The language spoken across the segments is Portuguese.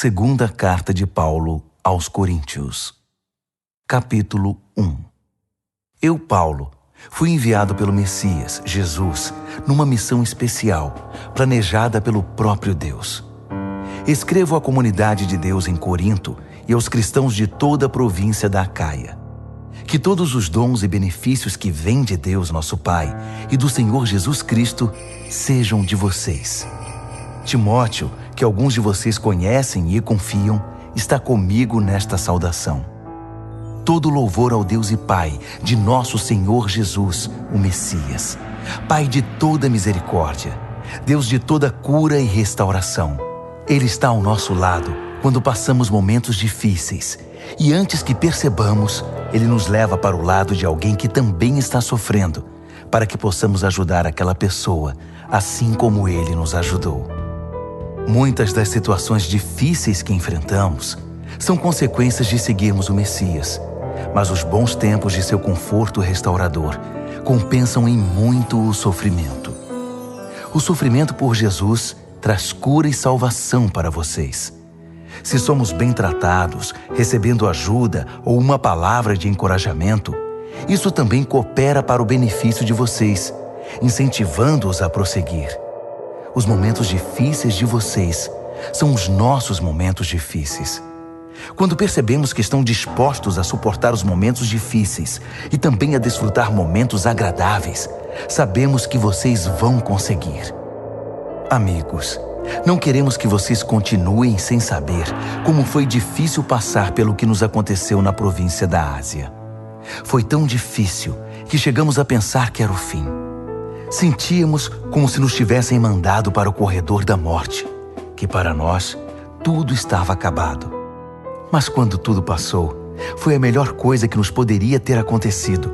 Segunda carta de Paulo aos Coríntios. Capítulo 1. Eu, Paulo, fui enviado pelo Messias, Jesus, numa missão especial, planejada pelo próprio Deus. Escrevo à comunidade de Deus em Corinto e aos cristãos de toda a província da Acaia. Que todos os dons e benefícios que vêm de Deus, nosso Pai, e do Senhor Jesus Cristo sejam de vocês. Timóteo, que alguns de vocês conhecem e confiam, está comigo nesta saudação. Todo louvor ao Deus e Pai de nosso Senhor Jesus, o Messias, Pai de toda misericórdia, Deus de toda cura e restauração. Ele está ao nosso lado quando passamos momentos difíceis e antes que percebamos, Ele nos leva para o lado de alguém que também está sofrendo, para que possamos ajudar aquela pessoa, assim como Ele nos ajudou. Muitas das situações difíceis que enfrentamos são consequências de seguirmos o Messias, mas os bons tempos de seu conforto restaurador compensam em muito o sofrimento. O sofrimento por Jesus traz cura e salvação para vocês. Se somos bem tratados, recebendo ajuda ou uma palavra de encorajamento, isso também coopera para o benefício de vocês, incentivando-os a prosseguir. Os momentos difíceis de vocês são os nossos momentos difíceis. Quando percebemos que estão dispostos a suportar os momentos difíceis e também a desfrutar momentos agradáveis, sabemos que vocês vão conseguir. Amigos, não queremos que vocês continuem sem saber como foi difícil passar pelo que nos aconteceu na província da Ásia. Foi tão difícil que chegamos a pensar que era o fim. Sentíamos como se nos tivessem mandado para o corredor da morte, que para nós tudo estava acabado. Mas quando tudo passou, foi a melhor coisa que nos poderia ter acontecido.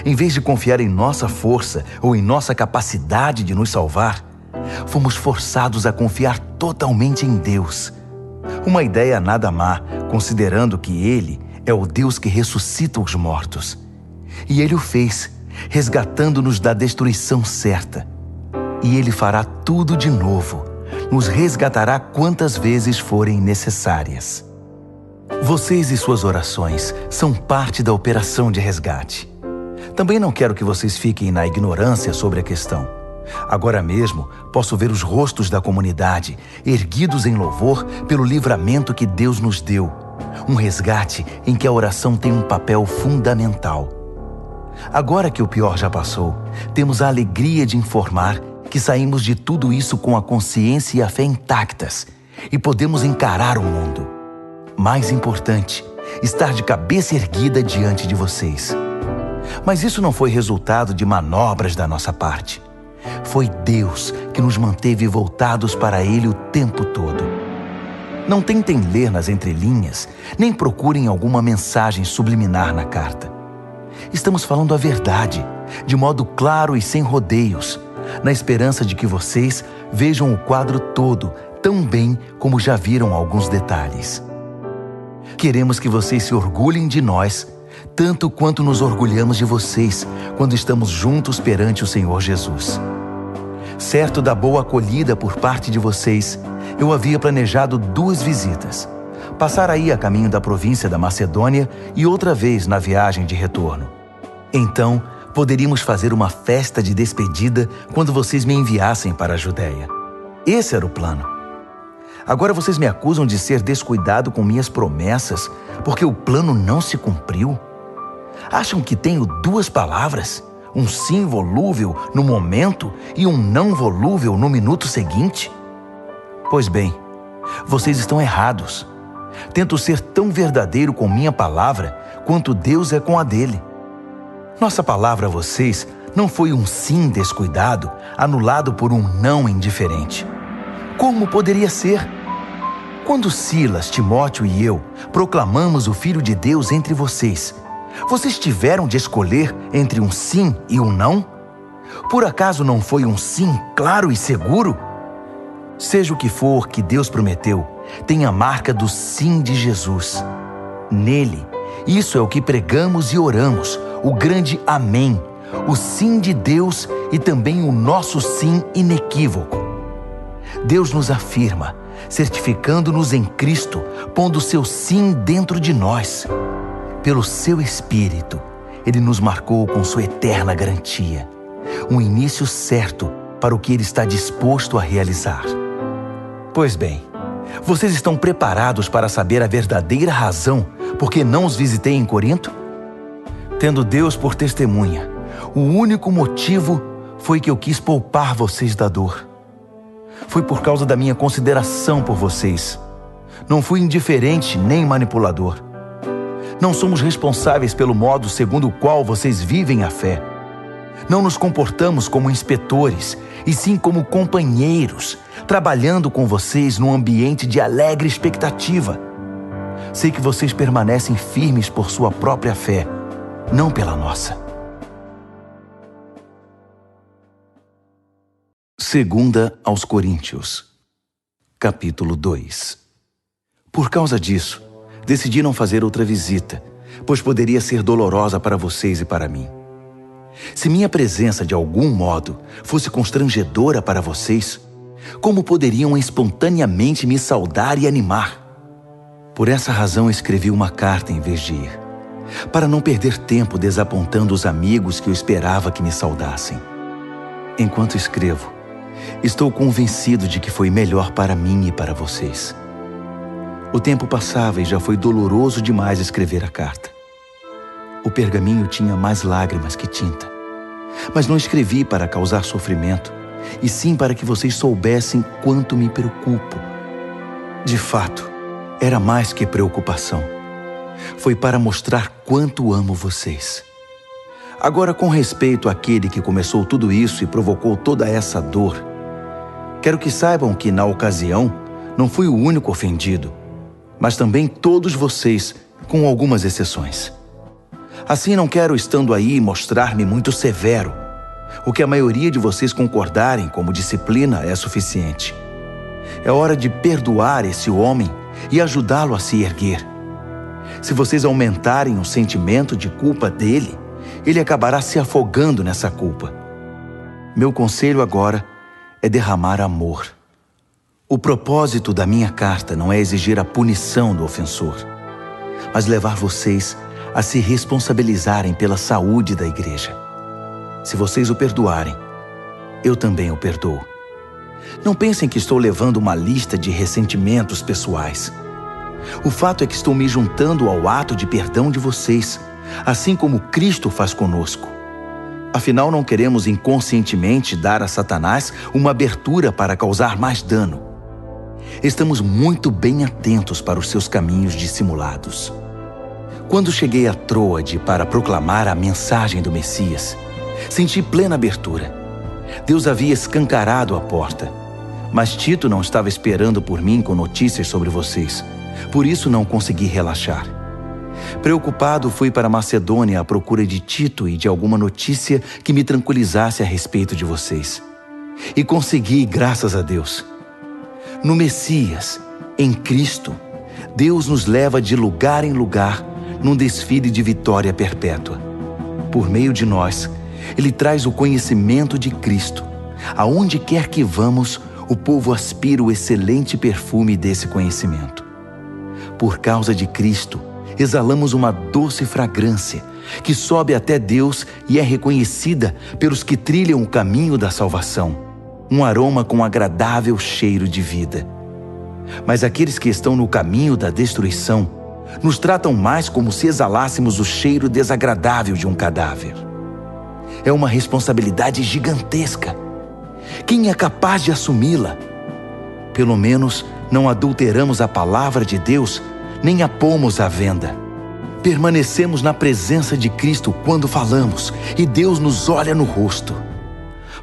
Em vez de confiar em nossa força ou em nossa capacidade de nos salvar, fomos forçados a confiar totalmente em Deus. Uma ideia nada má, considerando que Ele é o Deus que ressuscita os mortos. E Ele o fez, resgatando-nos da destruição certa. E Ele fará tudo de novo, nos resgatará quantas vezes forem necessárias. Vocês e suas orações são parte da operação de resgate. Também não quero que vocês fiquem na ignorância sobre a questão. Agora mesmo, posso ver os rostos da comunidade erguidos em louvor pelo livramento que Deus nos deu. Um resgate em que a oração tem um papel fundamental. Agora que o pior já passou, temos a alegria de informar que saímos de tudo isso com a consciência e a fé intactas e podemos encarar o mundo. Mais importante, estar de cabeça erguida diante de vocês. Mas isso não foi resultado de manobras da nossa parte. Foi Deus que nos manteve voltados para Ele o tempo todo. Não tentem ler nas entrelinhas, nem procurem alguma mensagem subliminar na carta. Estamos falando a verdade, de modo claro e sem rodeios, na esperança de que vocês vejam o quadro todo tão bem como já viram alguns detalhes. Queremos que vocês se orgulhem de nós, tanto quanto nos orgulhamos de vocês quando estamos juntos perante o Senhor Jesus. Certo da boa acolhida por parte de vocês, eu havia planejado 2 visitas. Passar aí a caminho da província da Macedônia e outra vez na viagem de retorno. Então, poderíamos fazer uma festa de despedida quando vocês me enviassem para a Judéia. Esse era o plano. Agora vocês me acusam de ser descuidado com minhas promessas porque o plano não se cumpriu? Acham que tenho 2 palavras? Um sim volúvel no momento e um não volúvel no minuto seguinte? Pois bem, vocês estão errados. Tento ser tão verdadeiro com minha palavra quanto Deus é com a dele. Nossa palavra a vocês não foi um sim descuidado, anulado por um não indiferente. Como poderia ser? Quando Silas, Timóteo e eu proclamamos o Filho de Deus entre vocês, vocês tiveram de escolher entre um sim e um não? Por acaso não foi um sim claro e seguro? Seja o que for que Deus prometeu, tem a marca do sim de Jesus. Nele, isso é o que pregamos e oramos, o grande amém, o sim de Deus e também o nosso sim inequívoco. Deus nos afirma: certificando-nos em Cristo, pondo seu sim dentro de nós. Pelo seu Espírito, Ele nos marcou com sua eterna garantia, um início certo para o que Ele está disposto a realizar. Pois bem, vocês estão preparados para saber a verdadeira razão por que não os visitei em Corinto? Tendo Deus por testemunha, o único motivo foi que eu quis poupar vocês da dor. Foi por causa da minha consideração por vocês. Não fui indiferente nem manipulador. Não somos responsáveis pelo modo segundo o qual vocês vivem a fé. Não nos comportamos como inspetores, e sim como companheiros, trabalhando com vocês num ambiente de alegre expectativa. Sei que vocês permanecem firmes por sua própria fé, não pela nossa. Segunda aos Coríntios, capítulo 2. Por causa disso, decidi não fazer outra visita, pois poderia ser dolorosa para vocês e para mim. Se minha presença de algum modo fosse constrangedora para vocês, como poderiam espontaneamente me saudar e animar? Por essa razão escrevi uma carta em vez de ir, para não perder tempo desapontando os amigos que eu esperava que me saudassem. Enquanto escrevo, estou convencido de que foi melhor para mim e para vocês. O tempo passava e já foi doloroso demais escrever a carta. O pergaminho tinha mais lágrimas que tinta. Mas não escrevi para causar sofrimento, e sim para que vocês soubessem quanto me preocupo. De fato, era mais que preocupação. Foi para mostrar quanto amo vocês. Agora, com respeito àquele que começou tudo isso e provocou toda essa dor, quero que saibam que, na ocasião, não fui o único ofendido, mas também todos vocês, com algumas exceções. Assim, não quero, estando aí, mostrar-me muito severo. O que a maioria de vocês concordarem como disciplina é suficiente. É hora de perdoar esse homem e ajudá-lo a se erguer. Se vocês aumentarem o sentimento de culpa dele, ele acabará se afogando nessa culpa. Meu conselho agora é derramar amor. O propósito da minha carta não é exigir a punição do ofensor, mas levar vocês a se responsabilizarem pela saúde da igreja. Se vocês o perdoarem, eu também o perdoo. Não pensem que estou levando uma lista de ressentimentos pessoais. O fato é que estou me juntando ao ato de perdão de vocês, assim como Cristo faz conosco. Afinal, não queremos inconscientemente dar a Satanás uma abertura para causar mais dano. Estamos muito bem atentos para os seus caminhos dissimulados. Quando cheguei a Troade para proclamar a mensagem do Messias, senti plena abertura. Deus havia escancarado a porta, mas Tito não estava esperando por mim com notícias sobre vocês, por isso não consegui relaxar. Preocupado, fui para Macedônia à procura de Tito e de alguma notícia que me tranquilizasse a respeito de vocês. E consegui, graças a Deus. No Messias, em Cristo, Deus nos leva de lugar em lugar num desfile de vitória perpétua. Por meio de nós, Ele traz o conhecimento de Cristo. Aonde quer que vamos, o povo aspira o excelente perfume desse conhecimento. Por causa de Cristo, exalamos uma doce fragrância que sobe até Deus e é reconhecida pelos que trilham o caminho da salvação, um aroma com agradável cheiro de vida. Mas aqueles que estão no caminho da destruição nos tratam mais como se exalássemos o cheiro desagradável de um cadáver. É uma responsabilidade gigantesca. Quem é capaz de assumi-la? Pelo menos não adulteramos a palavra de Deus, nem a pomos à venda. Permanecemos na presença de Cristo quando falamos, e Deus nos olha no rosto.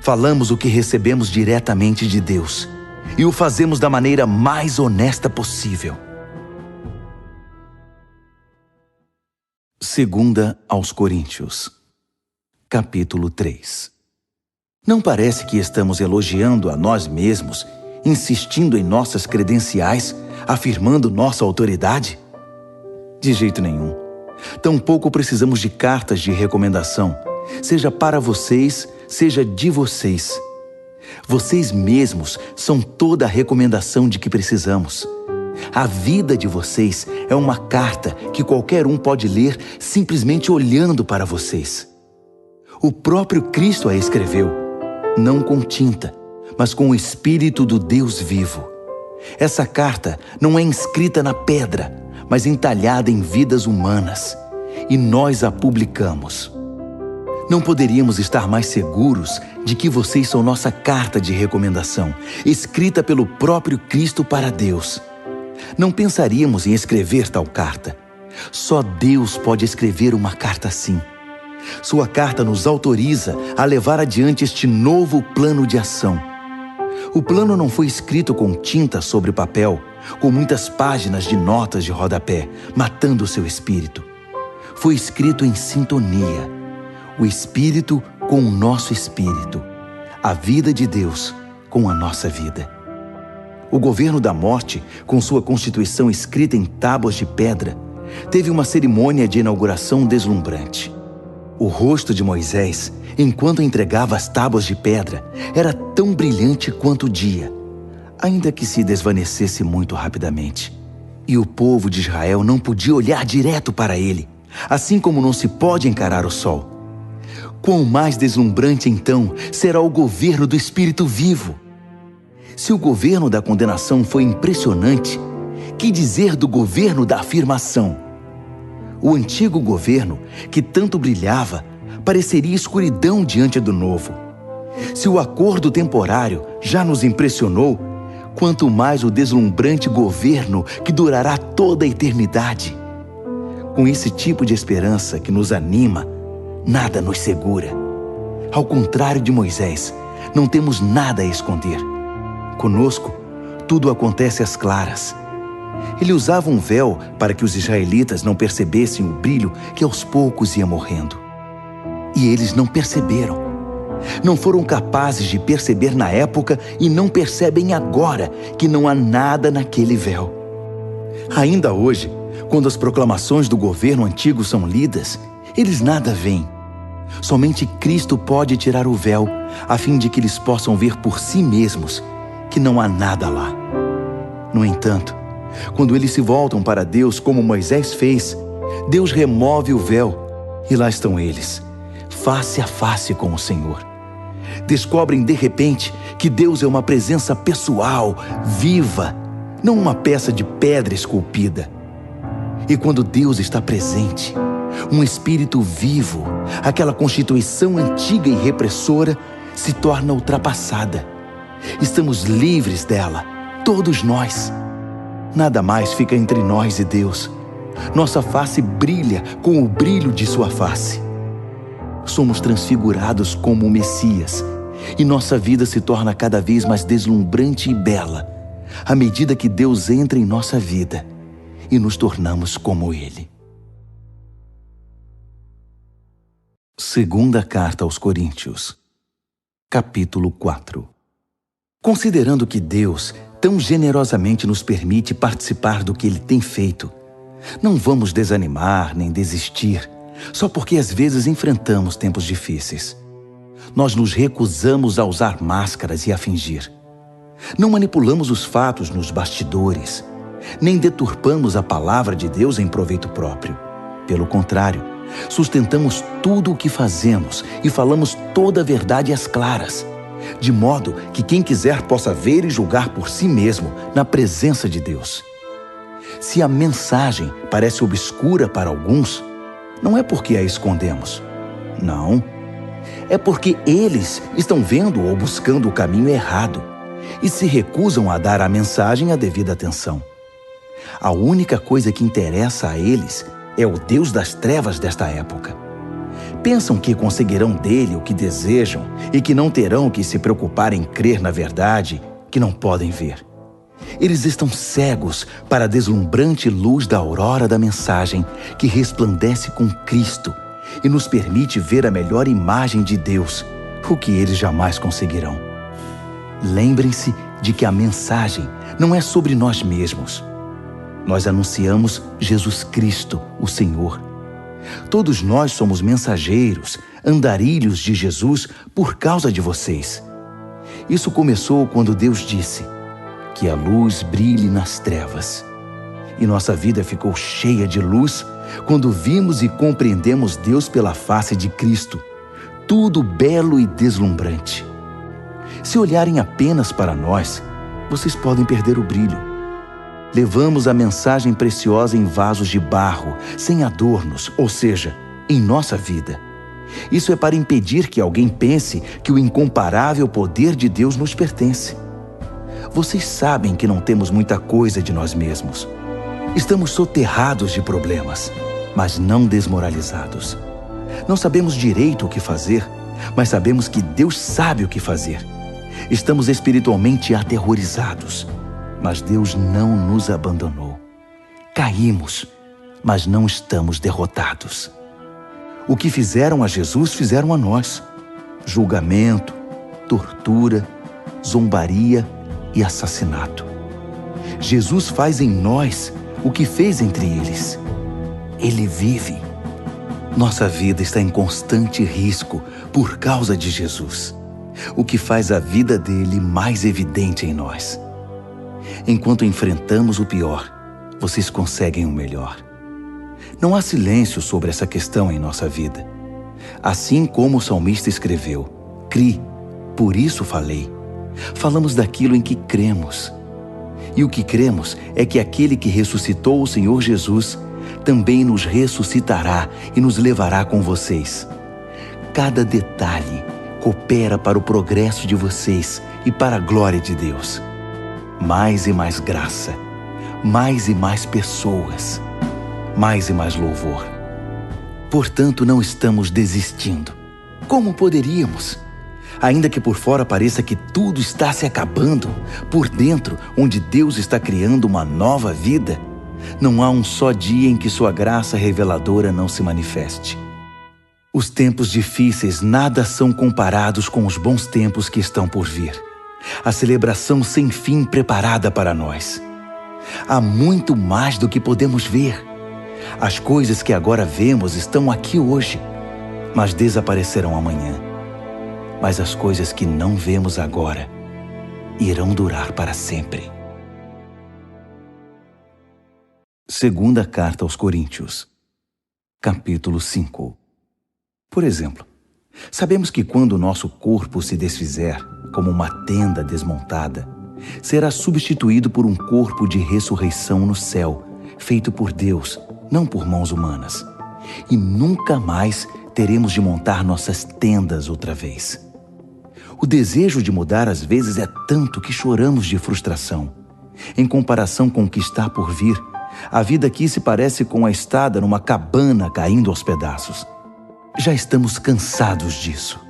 Falamos o que recebemos diretamente de Deus, e o fazemos da maneira mais honesta possível. Segunda aos Coríntios, capítulo 3. Não parece que estamos elogiando a nós mesmos, insistindo em nossas credenciais, afirmando nossa autoridade? De jeito nenhum. Tampouco precisamos de cartas de recomendação, seja para vocês, seja de vocês. Vocês mesmos são toda a recomendação de que precisamos. A vida de vocês é uma carta que qualquer um pode ler simplesmente olhando para vocês. O próprio Cristo a escreveu, não com tinta, mas com o Espírito do Deus vivo. Essa carta não é inscrita na pedra, mas entalhada em vidas humanas, e nós a publicamos. Não poderíamos estar mais seguros de que vocês são nossa carta de recomendação, escrita pelo próprio Cristo para Deus. Não pensaríamos em escrever tal carta. Só Deus pode escrever uma carta assim. Sua carta nos autoriza a levar adiante este novo plano de ação. O plano não foi escrito com tinta sobre papel, com muitas páginas de notas de rodapé, matando o seu espírito. Foi escrito em sintonia. O Espírito com o nosso espírito. A vida de Deus com a nossa vida. O governo da morte, com sua constituição escrita em tábuas de pedra, teve uma cerimônia de inauguração deslumbrante. O rosto de Moisés, enquanto entregava as tábuas de pedra, era tão brilhante quanto o dia, ainda que se desvanecesse muito rapidamente. E o povo de Israel não podia olhar direto para ele, assim como não se pode encarar o sol. Quão mais deslumbrante, então, será o governo do Espírito vivo? Se o governo da condenação foi impressionante, que dizer do governo da afirmação? O antigo governo, que tanto brilhava, pareceria escuridão diante do novo. Se o acordo temporário já nos impressionou, quanto mais o deslumbrante governo que durará toda a eternidade. Com esse tipo de esperança que nos anima, nada nos segura. Ao contrário de Moisés, não temos nada a esconder. Conosco, tudo acontece às claras. Ele usava um véu para que os israelitas não percebessem o brilho que aos poucos ia morrendo. E eles não perceberam. Não foram capazes de perceber na época e não percebem agora que não há nada naquele véu. Ainda hoje, quando as proclamações do governo antigo são lidas, eles nada veem. Somente Cristo pode tirar o véu, a fim de que eles possam ver por si mesmos que não há nada lá. No entanto, quando eles se voltam para Deus como Moisés fez, Deus remove o véu e lá estão eles, face a face com o Senhor. Descobrem de repente que Deus é uma presença pessoal, viva, não uma peça de pedra esculpida. E quando Deus está presente, um espírito vivo, aquela constituição antiga e repressora se torna ultrapassada. Estamos livres dela, todos nós. Nada mais fica entre nós e Deus. Nossa face brilha com o brilho de sua face. Somos transfigurados como o Messias, e nossa vida se torna cada vez mais deslumbrante e bela, à medida que Deus entra em nossa vida e nos tornamos como Ele. Segunda Carta aos Coríntios, capítulo 4. Considerando que Deus tão generosamente nos permite participar do que Ele tem feito, não vamos desanimar nem desistir, só porque às vezes enfrentamos tempos difíceis. Nós nos recusamos a usar máscaras e a fingir. Não manipulamos os fatos nos bastidores, nem deturpamos a palavra de Deus em proveito próprio. Pelo contrário, sustentamos tudo o que fazemos e falamos toda a verdade às claras, de modo que quem quiser possa ver e julgar por si mesmo na presença de Deus. Se a mensagem parece obscura para alguns, não é porque a escondemos. Não. É porque eles estão vendo ou buscando o caminho errado e se recusam a dar à mensagem a devida atenção. A única coisa que interessa a eles é o Deus das trevas desta época. Pensam que conseguirão dele o que desejam e que não terão que se preocupar em crer na verdade que não podem ver. Eles estão cegos para a deslumbrante luz da aurora da mensagem que resplandece com Cristo e nos permite ver a melhor imagem de Deus, o que eles jamais conseguirão. Lembrem-se de que a mensagem não é sobre nós mesmos. Nós anunciamos Jesus Cristo, o Senhor. Todos nós somos mensageiros, andarilhos de Jesus por causa de vocês. Isso começou quando Deus disse que a luz brilhe nas trevas. E nossa vida ficou cheia de luz quando vimos e compreendemos Deus pela face de Cristo, tudo belo e deslumbrante. Se olharem apenas para nós, vocês podem perder o brilho. Levamos a mensagem preciosa em vasos de barro, sem adornos, ou seja, em nossa vida. Isso é para impedir que alguém pense que o incomparável poder de Deus nos pertence. Vocês sabem que não temos muita coisa de nós mesmos. Estamos soterrados de problemas, mas não desmoralizados. Não sabemos direito o que fazer, mas sabemos que Deus sabe o que fazer. Estamos espiritualmente aterrorizados, mas Deus não nos abandonou. Caímos, mas não estamos derrotados. O que fizeram a Jesus, fizeram a nós. Julgamento, tortura, zombaria e assassinato. Jesus faz em nós o que fez entre eles. Ele vive. Nossa vida está em constante risco por causa de Jesus, o que faz a vida dele mais evidente em nós. Enquanto enfrentamos o pior, vocês conseguem o melhor. Não há silêncio sobre essa questão em nossa vida. Assim como o salmista escreveu, "Cri, por isso falei." Falamos daquilo em que cremos. E o que cremos é que aquele que ressuscitou o Senhor Jesus também nos ressuscitará e nos levará com vocês. Cada detalhe coopera para o progresso de vocês e para a glória de Deus. Mais e mais graça, mais e mais pessoas, mais e mais louvor. Portanto, não estamos desistindo. Como poderíamos? Ainda que por fora pareça que tudo está se acabando, por dentro, onde Deus está criando uma nova vida, não há um só dia em que sua graça reveladora não se manifeste. Os tempos difíceis nada são comparados com os bons tempos que estão por vir. A celebração sem fim preparada para nós. Há muito mais do que podemos ver. As coisas que agora vemos estão aqui hoje, mas desaparecerão amanhã. Mas as coisas que não vemos agora irão durar para sempre. Segunda Carta aos Coríntios, capítulo 5. Por exemplo, sabemos que quando o nosso corpo se desfizer, como uma tenda desmontada, será substituído por um corpo de ressurreição no céu, feito por Deus, não por mãos humanas. E nunca mais teremos de montar nossas tendas outra vez. O desejo de mudar às vezes é tanto que choramos de frustração. Em comparação com o que está por vir, a vida aqui se parece com a estada numa cabana caindo aos pedaços. Já estamos cansados disso.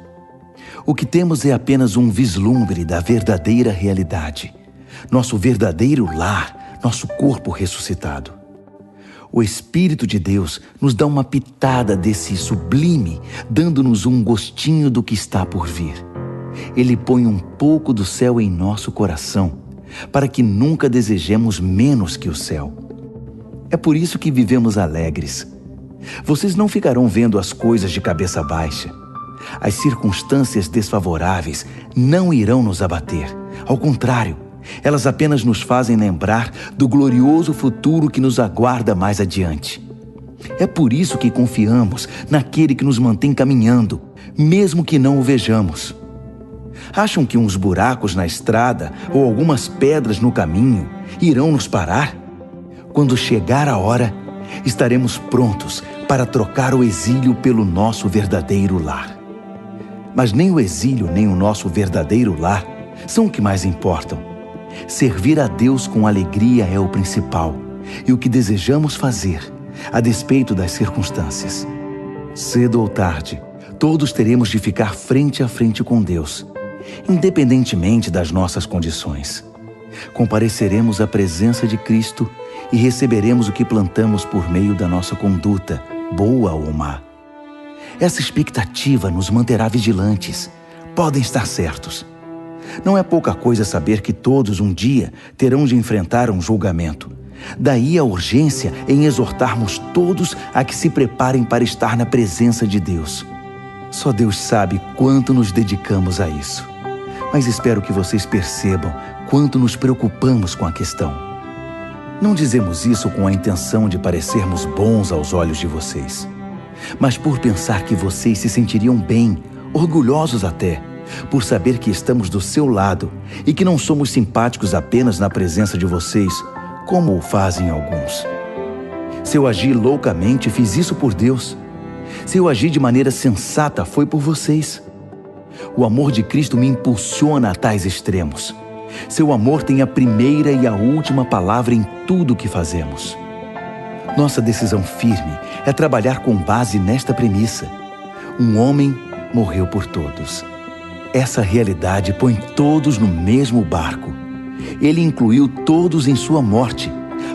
O que temos é apenas um vislumbre da verdadeira realidade. Nosso verdadeiro lar, nosso corpo ressuscitado. O Espírito de Deus nos dá uma pitada desse sublime, dando-nos um gostinho do que está por vir. Ele põe um pouco do céu em nosso coração, para que nunca desejemos menos que o céu. É por isso que vivemos alegres. Vocês não ficarão vendo as coisas de cabeça baixa. As circunstâncias desfavoráveis não irão nos abater. Ao contrário, elas apenas nos fazem lembrar do glorioso futuro que nos aguarda mais adiante. É por isso que confiamos naquele que nos mantém caminhando, mesmo que não o vejamos. Acham que uns buracos na estrada ou algumas pedras no caminho irão nos parar? Quando chegar a hora, estaremos prontos para trocar o exílio pelo nosso verdadeiro lar. Mas nem o exílio nem o nosso verdadeiro lar são o que mais importam. Servir a Deus com alegria é o principal e o que desejamos fazer, a despeito das circunstâncias. Cedo ou tarde, todos teremos de ficar frente a frente com Deus, independentemente das nossas condições. Compareceremos à presença de Cristo e receberemos o que plantamos por meio da nossa conduta, boa ou má. Essa expectativa nos manterá vigilantes. Podem estar certos. Não é pouca coisa saber que todos um dia terão de enfrentar um julgamento. Daí a urgência em exortarmos todos a que se preparem para estar na presença de Deus. Só Deus sabe quanto nos dedicamos a isso. mas espero que vocês percebam quanto nos preocupamos com a questão. Não dizemos isso com a intenção de parecermos bons aos olhos de vocês, mas por pensar que vocês se sentiriam bem, orgulhosos até, por saber que estamos do seu lado e que não somos simpáticos apenas na presença de vocês, como o fazem alguns. Se eu agi loucamente, fiz isso por Deus. Se eu agi de maneira sensata, foi por vocês. O amor de Cristo me impulsiona a tais extremos. Seu amor tem a primeira e a última palavra em tudo o que fazemos. Nossa decisão firme é trabalhar com base nesta premissa: um homem morreu por todos. Essa realidade põe todos no mesmo barco. Ele incluiu todos em sua morte,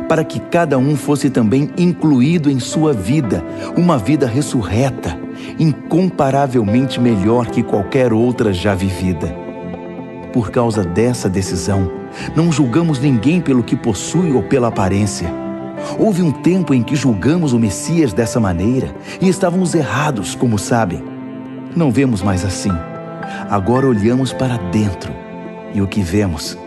para que cada um fosse também incluído em sua vida, uma vida ressurreta, incomparavelmente melhor que qualquer outra já vivida. Por causa dessa decisão, não julgamos ninguém pelo que possui ou pela aparência. Houve um tempo em que julgamos o Messias dessa maneira e estávamos errados, como sabem. Não vemos mais assim. Agora olhamos para dentro e o que vemos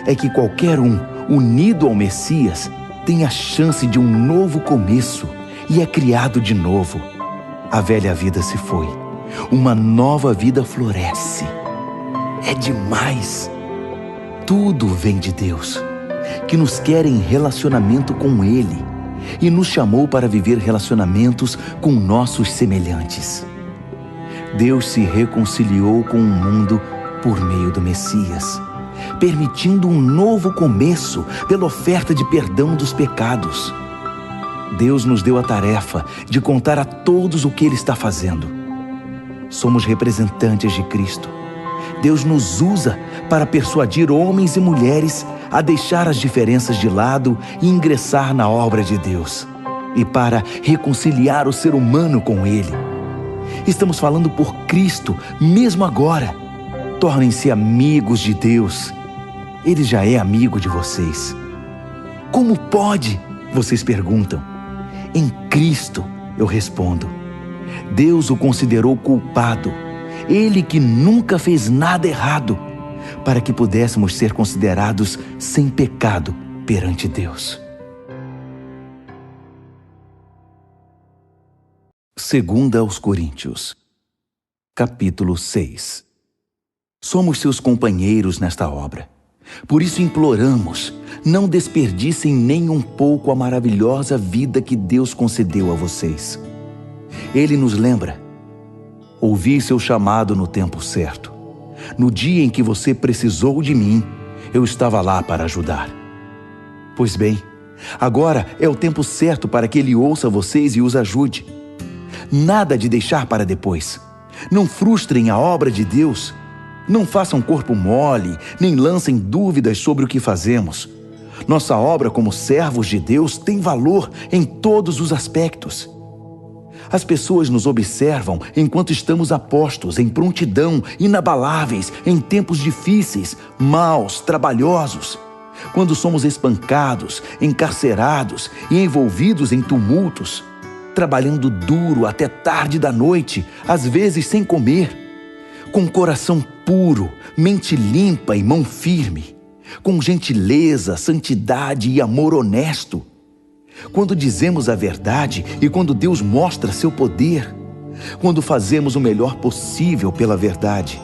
é que qualquer um unido ao Messias tem a chance de um novo começo e é criado de novo. A velha vida se foi, uma nova vida floresce. É demais! Tudo vem de Deus, que nos quer em relacionamento com Ele e nos chamou para viver relacionamentos com nossos semelhantes. Deus se reconciliou com o mundo por meio do Messias, permitindo um novo começo pela oferta de perdão dos pecados. Deus nos deu a tarefa de contar a todos o que Ele está fazendo. Somos representantes de Cristo. Deus nos usa para persuadir homens e mulheres a deixar as diferenças de lado e ingressar na obra de Deus, e para reconciliar o ser humano com Ele. Estamos falando por Cristo, mesmo agora. Tornem-se amigos de Deus. Ele já é amigo de vocês. Como pode? Vocês perguntam. Em Cristo, eu respondo. Deus o considerou culpado, Ele que nunca fez nada errado, para que pudéssemos ser considerados sem pecado perante Deus. 2 aos Coríntios, capítulo 6. Somos seus companheiros nesta obra. Por isso imploramos, não desperdicem nem um pouco a maravilhosa vida que Deus concedeu a vocês. Ele nos lembra: ouvi seu chamado no tempo certo. No dia em que você precisou de mim, eu estava lá para ajudar. Pois bem, agora é o tempo certo para que Ele ouça vocês e os ajude. Nada de deixar para depois. Não frustrem a obra de Deus. Não façam corpo mole, nem lancem dúvidas sobre o que fazemos. Nossa obra como servos de Deus tem valor em todos os aspectos. As pessoas nos observam enquanto estamos a postos, em prontidão, inabaláveis, em tempos difíceis, maus, trabalhosos. Quando somos espancados, encarcerados e envolvidos em tumultos, trabalhando duro até tarde da noite, às vezes sem comer, com coração puro, mente limpa e mão firme, com gentileza, santidade e amor honesto. Quando dizemos a verdade e quando Deus mostra seu poder, quando fazemos o melhor possível pela verdade,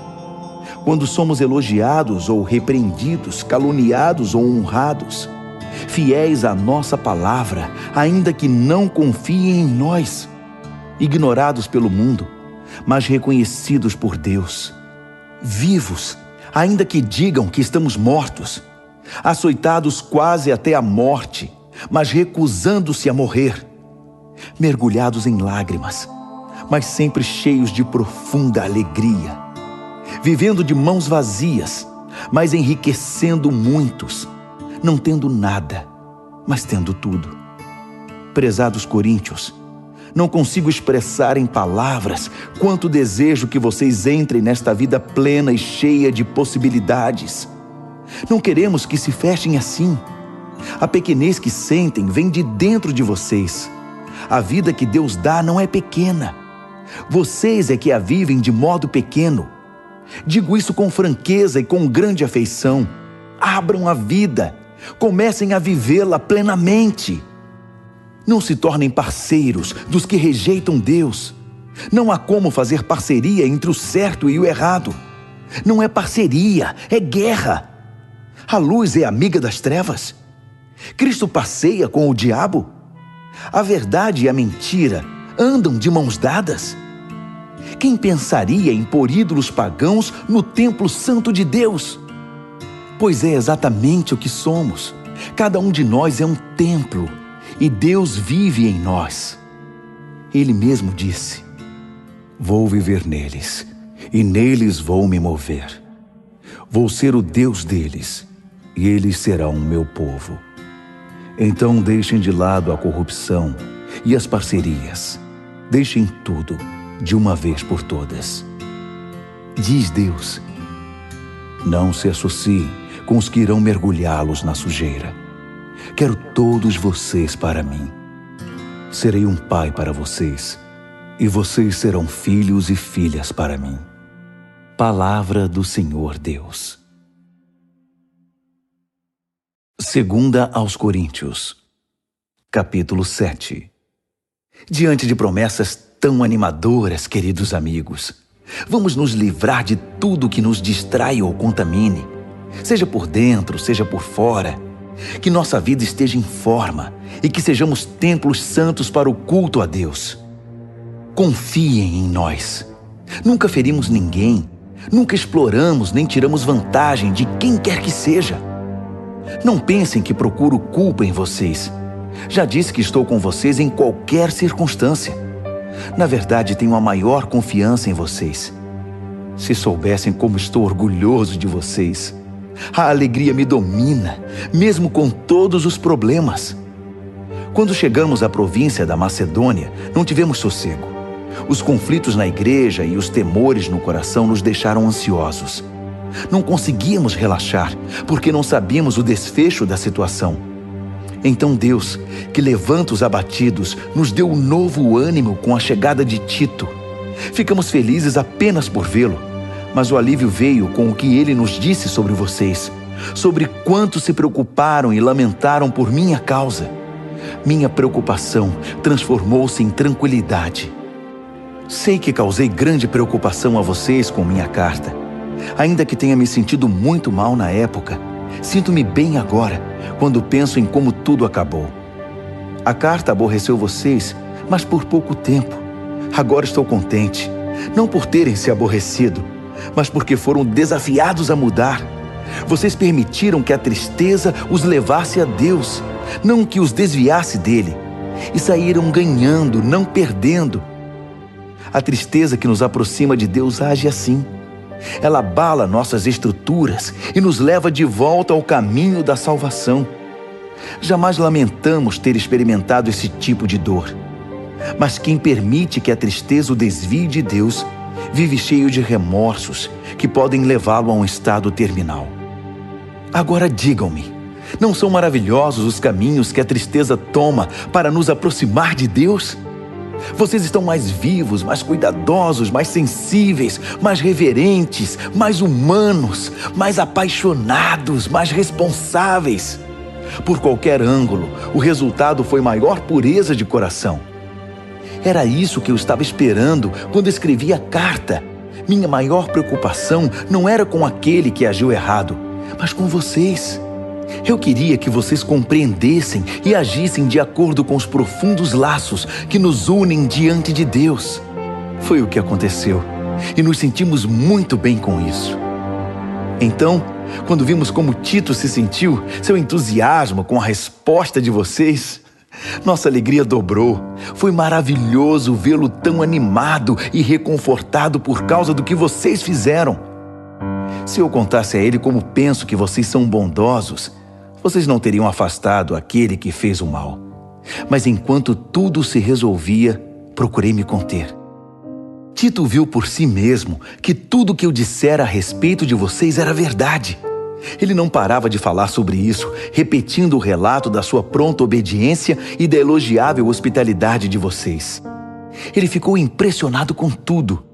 quando somos elogiados ou repreendidos, caluniados ou honrados, fiéis à nossa palavra, ainda que não confiem em nós, ignorados pelo mundo, mas reconhecidos por Deus, vivos, ainda que digam que estamos mortos, açoitados quase até a morte, mas recusando-se a morrer, mergulhados em lágrimas, mas sempre cheios de profunda alegria, vivendo de mãos vazias, mas enriquecendo muitos, não tendo nada, mas tendo tudo. Prezados coríntios, não consigo expressar em palavras quanto desejo que vocês entrem nesta vida plena e cheia de possibilidades. Não queremos que se fechem assim. A pequenez que sentem vem de dentro de vocês. A vida que Deus dá não é pequena. Vocês é que a vivem de modo pequeno. Digo isso com franqueza e com grande afeição. Abram a vida, comecem a vivê-la plenamente. Não se tornem parceiros dos que rejeitam Deus. Não há como fazer parceria entre o certo e o errado. Não é parceria, é guerra. A luz é amiga das trevas. Cristo passeia com o diabo. A verdade e a mentira andam de mãos dadas. Quem pensaria em pôr ídolos pagãos no templo santo de Deus? Pois é exatamente o que somos. Cada um de nós é um templo e Deus vive em nós. Ele mesmo disse: vou viver neles e neles vou me mover. Vou ser o Deus deles e eles serão o meu povo. Então deixem de lado a corrupção e as parcerias. Deixem tudo de uma vez por todas. Diz Deus: não se associem com os que irão mergulhá-los na sujeira. Quero todos vocês para mim. Serei um pai para vocês, e vocês serão filhos e filhas para mim. Palavra do Senhor Deus. Segunda aos Coríntios, capítulo 7. Diante de promessas tão animadoras, queridos amigos, vamos nos livrar de tudo que nos distrai ou contamine, seja por dentro, seja por fora. Que nossa vida esteja em forma e que sejamos templos santos para o culto a Deus. Confiem em nós. Nunca ferimos ninguém, nunca exploramos nem tiramos vantagem de quem quer que seja. Não pensem que procuro culpa em vocês. Já disse que estou com vocês em qualquer circunstância. Na verdade, tenho a maior confiança em vocês. Se soubessem como estou orgulhoso de vocês. A alegria me domina, mesmo com todos os problemas. Quando chegamos à província da Macedônia, não tivemos sossego. Os conflitos na igreja e os temores no coração nos deixaram ansiosos. Não conseguíamos relaxar, porque não sabíamos o desfecho da situação. Então Deus, que levanta os abatidos, nos deu um novo ânimo com a chegada de Tito. Ficamos felizes apenas por vê-lo, mas o alívio veio com o que ele nos disse sobre vocês, sobre quanto se preocuparam e lamentaram por minha causa. Minha preocupação transformou-se em tranquilidade. Sei que causei grande preocupação a vocês com minha carta. Ainda que tenha me sentido muito mal na época, sinto-me bem agora, quando penso em como tudo acabou. A carta aborreceu vocês, mas por pouco tempo. Agora estou contente, não por terem se aborrecido, mas porque foram desafiados a mudar. Vocês permitiram que a tristeza os levasse a Deus, não que os desviasse dele, e saíram ganhando, não perdendo. A tristeza que nos aproxima de Deus age assim. Ela abala nossas estruturas e nos leva de volta ao caminho da salvação. Jamais lamentamos ter experimentado esse tipo de dor. Mas quem permite que a tristeza o desvie de Deus, vive cheio de remorsos que podem levá-lo a um estado terminal. Agora digam-me, não são maravilhosos os caminhos que a tristeza toma para nos aproximar de Deus? Vocês estão mais vivos, mais cuidadosos, mais sensíveis, mais reverentes, mais humanos, mais apaixonados, mais responsáveis. Por qualquer ângulo, o resultado foi maior pureza de coração. Era isso que eu estava esperando quando escrevi a carta. Minha maior preocupação não era com aquele que agiu errado, mas com vocês. Eu queria que vocês compreendessem e agissem de acordo com os profundos laços que nos unem diante de Deus. Foi o que aconteceu, e nos sentimos muito bem com isso. Então, quando vimos como Tito se sentiu, seu entusiasmo com a resposta de vocês, nossa alegria dobrou. Foi maravilhoso vê-lo tão animado e reconfortado por causa do que vocês fizeram. Se eu contasse a ele como penso que vocês são bondosos, vocês não teriam afastado aquele que fez o mal. Mas enquanto tudo se resolvia, procurei me conter. Tito viu por si mesmo que tudo o que eu dissera a respeito de vocês era verdade. Ele não parava de falar sobre isso, repetindo o relato da sua pronta obediência e da elogiável hospitalidade de vocês. Ele ficou impressionado com tudo.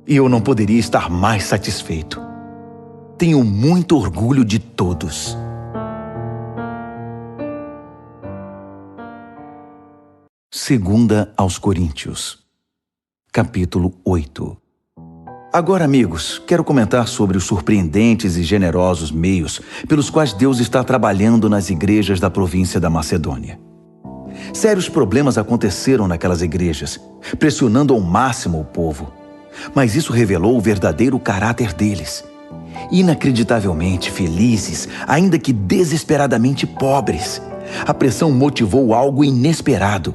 e eu não poderia estar mais satisfeito. Tenho muito orgulho de todos. Segunda aos Coríntios, capítulo 8. Agora, amigos, quero comentar sobre os surpreendentes e generosos meios pelos quais Deus está trabalhando nas igrejas da província da Macedônia. Sérios problemas aconteceram naquelas igrejas, pressionando ao máximo o povo. Mas isso revelou o verdadeiro caráter deles. Inacreditavelmente felizes, ainda que desesperadamente pobres, a pressão motivou algo inesperado.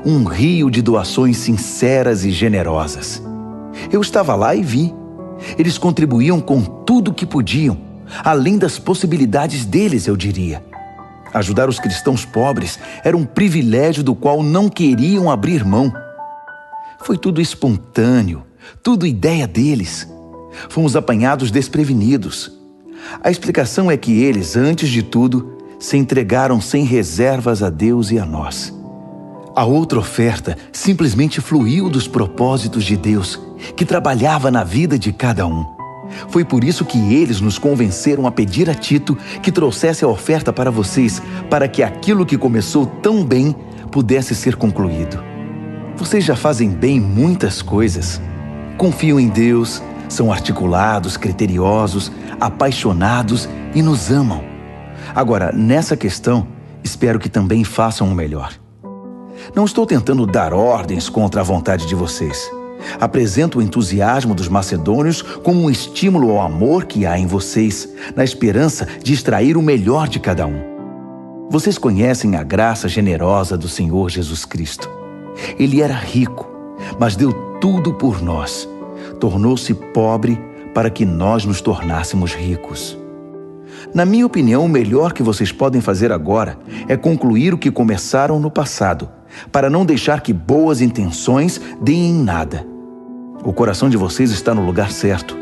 Um rio de doações sinceras e generosas. Eu estava lá e vi. Eles contribuíam com tudo o que podiam, além das possibilidades deles, eu diria. Ajudar os cristãos pobres era um privilégio do qual não queriam abrir mão. Foi tudo espontâneo, tudo ideia deles. Fomos apanhados desprevenidos. A explicação é que eles, antes de tudo, se entregaram sem reservas a Deus e a nós. A outra oferta simplesmente fluiu dos propósitos de Deus, que trabalhava na vida de cada um. Foi por isso que eles nos convenceram a pedir a Tito que trouxesse a oferta para vocês, para que aquilo que começou tão bem pudesse ser concluído. Vocês já fazem bem muitas coisas. Confiam em Deus, são articulados, criteriosos, apaixonados e nos amam. Agora, nessa questão, espero que também façam o melhor. Não estou tentando dar ordens contra a vontade de vocês. Apresento o entusiasmo dos macedônios como um estímulo ao amor que há em vocês, na esperança de extrair o melhor de cada um. Vocês conhecem a graça generosa do Senhor Jesus Cristo. Ele era rico, mas deu tudo por nós. Tornou-se pobre para que nós nos tornássemos ricos. Na minha opinião, o melhor que vocês podem fazer agora é concluir o que começaram no passado, para não deixar que boas intenções deem em nada. O coração de vocês está no lugar certo.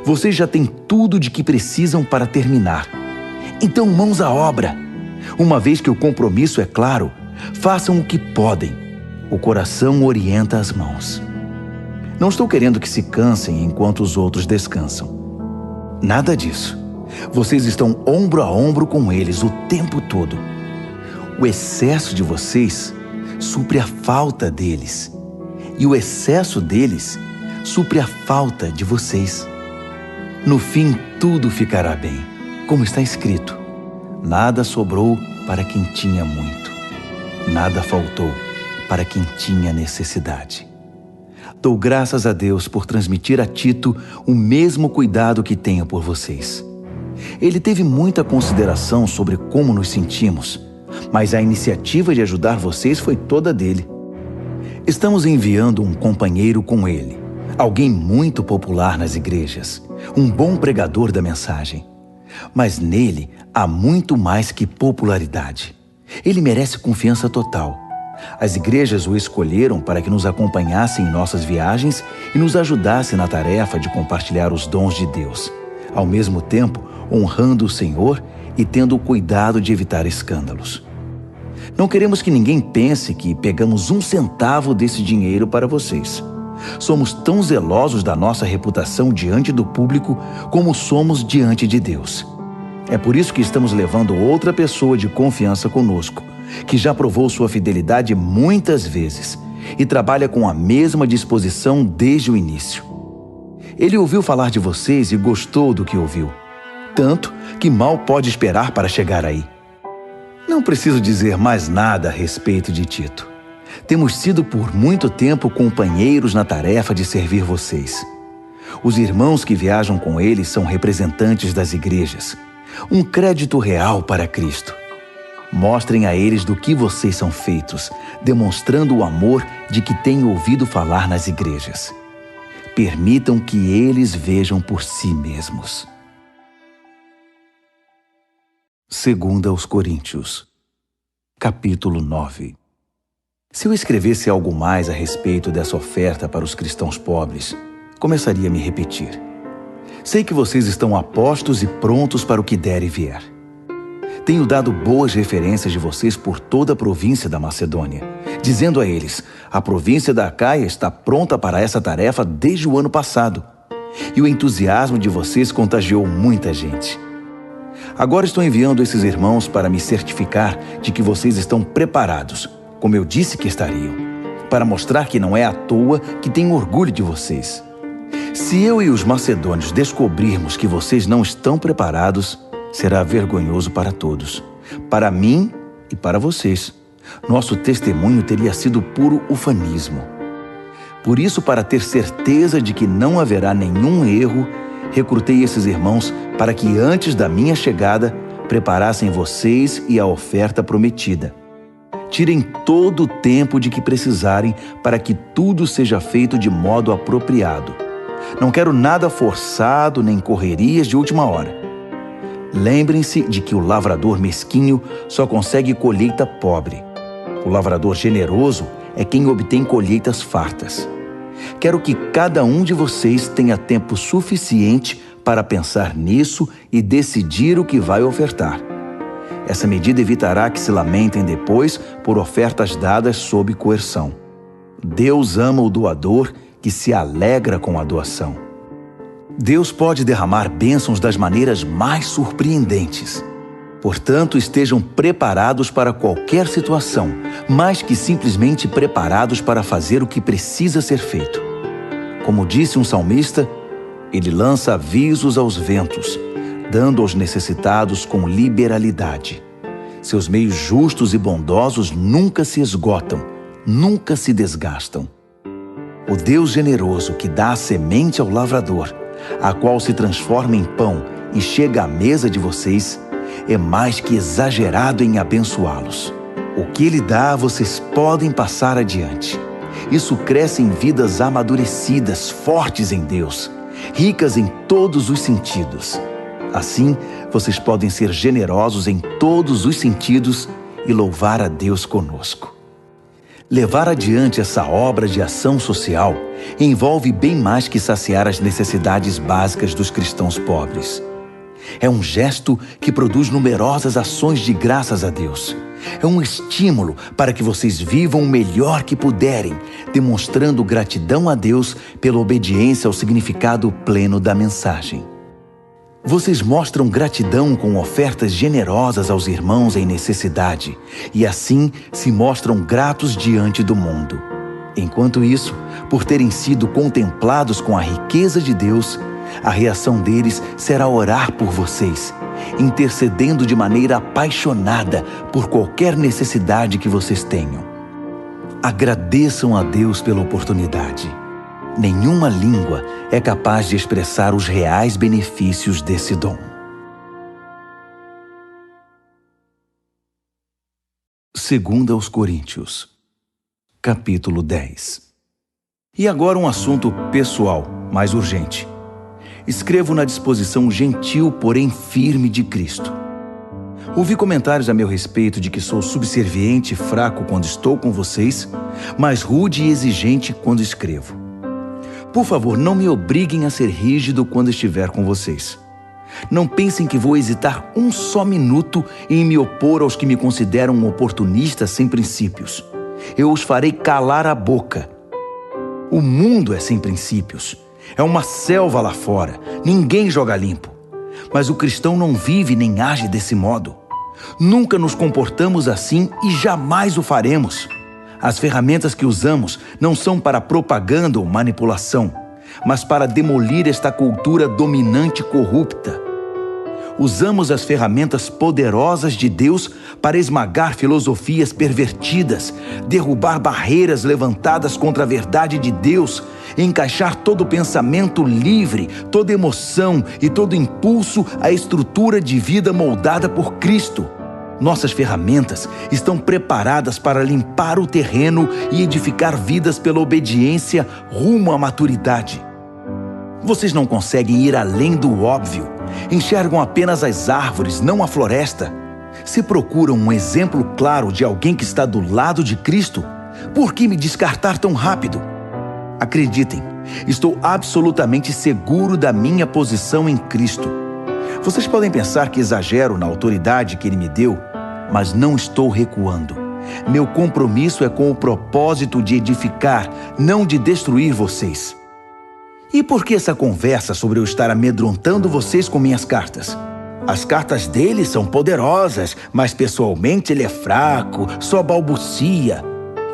Vocês já têm tudo de que precisam para terminar. Então, mãos à obra. Uma vez que o compromisso é claro, façam o que podem. O coração orienta as mãos. Não estou querendo que se cansem enquanto os outros descansam. Nada disso. Vocês estão ombro a ombro com eles o tempo todo. O excesso de vocês supre a falta deles. E o excesso deles supre a falta de vocês. No fim, tudo ficará bem. Como está escrito, nada sobrou para quem tinha muito. Nada faltou para quem tinha necessidade. Dou graças a Deus por transmitir a Tito o mesmo cuidado que tenho por vocês. Ele teve muita consideração sobre como nos sentimos, mas a iniciativa de ajudar vocês foi toda dele. Estamos enviando um companheiro com ele, alguém muito popular nas igrejas, um bom pregador da mensagem. Mas nele há muito mais que popularidade. Ele merece confiança total. As igrejas o escolheram para que nos acompanhasse em nossas viagens e nos ajudasse na tarefa de compartilhar os dons de Deus, ao mesmo tempo honrando o Senhor e tendo o cuidado de evitar escândalos. Não queremos que ninguém pense que pegamos um centavo desse dinheiro para vocês. Somos tão zelosos da nossa reputação diante do público como somos diante de Deus. É por isso que estamos levando outra pessoa de confiança conosco, que já provou sua fidelidade muitas vezes e trabalha com a mesma disposição desde o início. Ele ouviu falar de vocês e gostou do que ouviu, tanto que mal pode esperar para chegar aí. Não preciso dizer mais nada a respeito de Tito. Temos sido por muito tempo companheiros na tarefa de servir vocês. Os irmãos que viajam com ele são representantes das igrejas. Um crédito real para Cristo. Mostrem a eles do que vocês são feitos, demonstrando o amor de que têm ouvido falar nas igrejas. Permitam que eles vejam por si mesmos. Segunda aos Coríntios, capítulo 9. Se eu escrevesse algo mais a respeito dessa oferta para os cristãos pobres, começaria a me repetir. Sei que vocês estão apostos e prontos para o que der e vier. Tenho dado boas referências de vocês por toda a província da Macedônia dizendo a eles: a província da Acaia está pronta para essa tarefa desde o ano passado, e o entusiasmo de vocês contagiou muita gente. Agora estou enviando esses irmãos para me certificar de que vocês estão preparados, como eu disse que estariam, para mostrar que não é à toa que tenho orgulho de vocês. Se eu e os macedônios descobrirmos que vocês não estão preparados, será vergonhoso para todos, para mim e para vocês. Nosso testemunho teria sido puro ufanismo. Por isso, para ter certeza de que não haverá nenhum erro, recrutei esses irmãos para que antes da minha chegada preparassem vocês e a oferta prometida. Tirem todo o tempo de que precisarem para que tudo seja feito de modo apropriado. Não quero nada forçado nem correrias de última hora. Lembrem-se de que o lavrador mesquinho só consegue colheita pobre. O lavrador generoso é quem obtém colheitas fartas. Quero que cada um de vocês tenha tempo suficiente para pensar nisso e decidir o que vai ofertar. Essa medida evitará que se lamentem depois por ofertas dadas sob coerção. Deus ama o doador que se alegra com a doação. Deus pode derramar bênçãos das maneiras mais surpreendentes. Portanto, estejam preparados para qualquer situação, mais que simplesmente preparados para fazer o que precisa ser feito. Como disse um salmista, ele lança avisos aos ventos, dando aos necessitados com liberalidade. Seus meios justos e bondosos nunca se esgotam, nunca se desgastam. O Deus generoso que dá a semente ao lavrador, a qual se transforma em pão e chega à mesa de vocês, é mais que exagerado em abençoá-los. O que Ele dá, vocês podem passar adiante. Isso cresce em vidas amadurecidas, fortes em Deus, ricas em todos os sentidos. Assim, vocês podem ser generosos em todos os sentidos e louvar a Deus conosco. Levar adiante essa obra de ação social envolve bem mais que saciar as necessidades básicas dos cristãos pobres. É um gesto que produz numerosas ações de graças a Deus. É um estímulo para que vocês vivam o melhor que puderem, demonstrando gratidão a Deus pela obediência ao significado pleno da mensagem. Vocês mostram gratidão com ofertas generosas aos irmãos em necessidade e assim se mostram gratos diante do mundo. Enquanto isso, por terem sido contemplados com a riqueza de Deus, a reação deles será orar por vocês, intercedendo de maneira apaixonada por qualquer necessidade que vocês tenham. Agradeçam a Deus pela oportunidade. Nenhuma língua é capaz de expressar os reais benefícios desse dom. Segunda aos Coríntios, capítulo 10. E agora um assunto pessoal, mais urgente. Escrevo na disposição gentil, porém firme de Cristo. Ouvi comentários a meu respeito de que sou subserviente e fraco quando estou com vocês, mas rude e exigente quando escrevo. Por favor, não me obriguem a ser rígido quando estiver com vocês. Não pensem que vou hesitar um só minuto em me opor aos que me consideram um oportunista sem princípios. Eu os farei calar a boca. O mundo é sem princípios. É uma selva lá fora. Ninguém joga limpo. Mas o cristão não vive nem age desse modo. Nunca nos comportamos assim e jamais o faremos. As ferramentas que usamos não são para propaganda ou manipulação, mas para demolir esta cultura dominante e corrupta. Usamos as ferramentas poderosas de Deus para esmagar filosofias pervertidas, derrubar barreiras levantadas contra a verdade de Deus, encaixar todo pensamento livre, toda emoção e todo impulso à estrutura de vida moldada por Cristo. Nossas ferramentas estão preparadas para limpar o terreno e edificar vidas pela obediência rumo à maturidade. Vocês não conseguem ir além do óbvio. Enxergam apenas as árvores, não a floresta. Se procuram um exemplo claro de alguém que está do lado de Cristo, por que me descartar tão rápido? Acreditem, estou absolutamente seguro da minha posição em Cristo. Vocês podem pensar que exagero na autoridade que Ele me deu, mas não estou recuando. Meu compromisso é com o propósito de edificar, não de destruir vocês. E por que essa conversa sobre eu estar amedrontando vocês com minhas cartas? As cartas dele são poderosas, mas pessoalmente ele é fraco, só balbucia.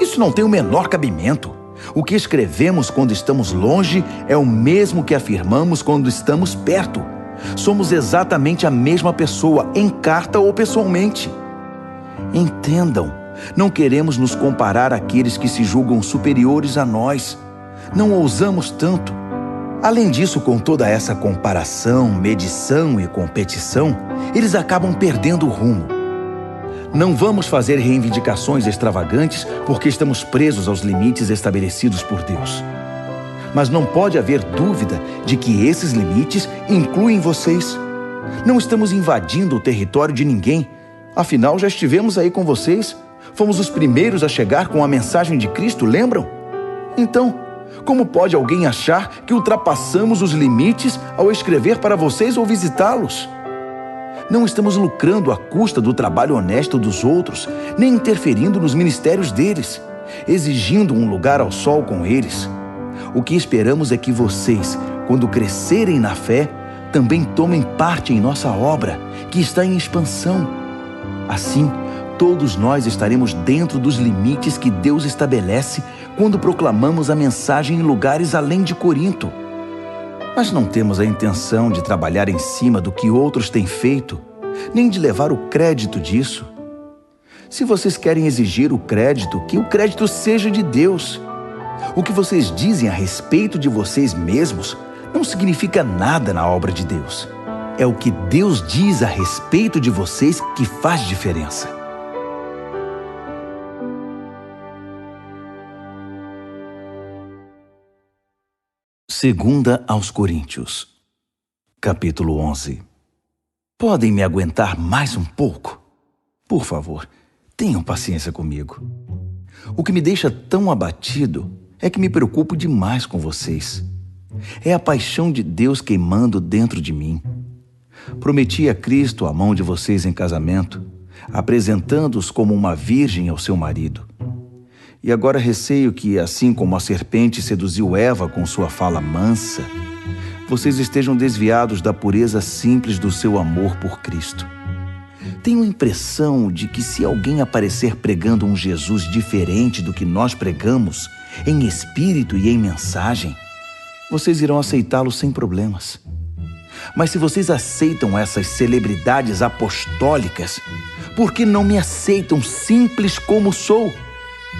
Isso não tem o menor cabimento. O que escrevemos quando estamos longe é o mesmo que afirmamos quando estamos perto. Somos exatamente a mesma pessoa, em carta ou pessoalmente. Entendam, não queremos nos comparar àqueles que se julgam superiores a nós. Não ousamos tanto. Além disso, com toda essa comparação, medição e competição, eles acabam perdendo o rumo. Não vamos fazer reivindicações extravagantes porque estamos presos aos limites estabelecidos por Deus. Mas não pode haver dúvida de que esses limites incluem vocês. Não estamos invadindo o território de ninguém. Afinal, já estivemos aí com vocês. Fomos os primeiros a chegar com a mensagem de Cristo, lembram? Então, como pode alguém achar que ultrapassamos os limites ao escrever para vocês ou visitá-los? Não estamos lucrando à custa do trabalho honesto dos outros, nem interferindo nos ministérios deles, exigindo um lugar ao sol com eles. O que esperamos é que vocês, quando crescerem na fé, também tomem parte em nossa obra, que está em expansão. Assim, todos nós estaremos dentro dos limites que Deus estabelece quando proclamamos a mensagem em lugares além de Corinto. Mas não temos a intenção de trabalhar em cima do que outros têm feito, nem de levar o crédito disso. Se vocês querem exigir o crédito, que o crédito seja de Deus. O que vocês dizem a respeito de vocês mesmos não significa nada na obra de Deus. É o que Deus diz a respeito de vocês que faz diferença. Segunda aos Coríntios, capítulo 11. Podem me aguentar mais um pouco? Por favor, tenham paciência comigo. O que me deixa tão abatido é que me preocupo demais com vocês. É a paixão de Deus queimando dentro de mim. Prometi a Cristo a mão de vocês em casamento, apresentando-os como uma virgem ao seu marido. E agora receio que, assim como a serpente seduziu Eva com sua fala mansa, vocês estejam desviados da pureza simples do seu amor por Cristo. Tenho a impressão de que se alguém aparecer pregando um Jesus diferente do que nós pregamos, em espírito e em mensagem, vocês irão aceitá-lo sem problemas. Mas se vocês aceitam essas celebridades apostólicas, por que não me aceitam simples como sou?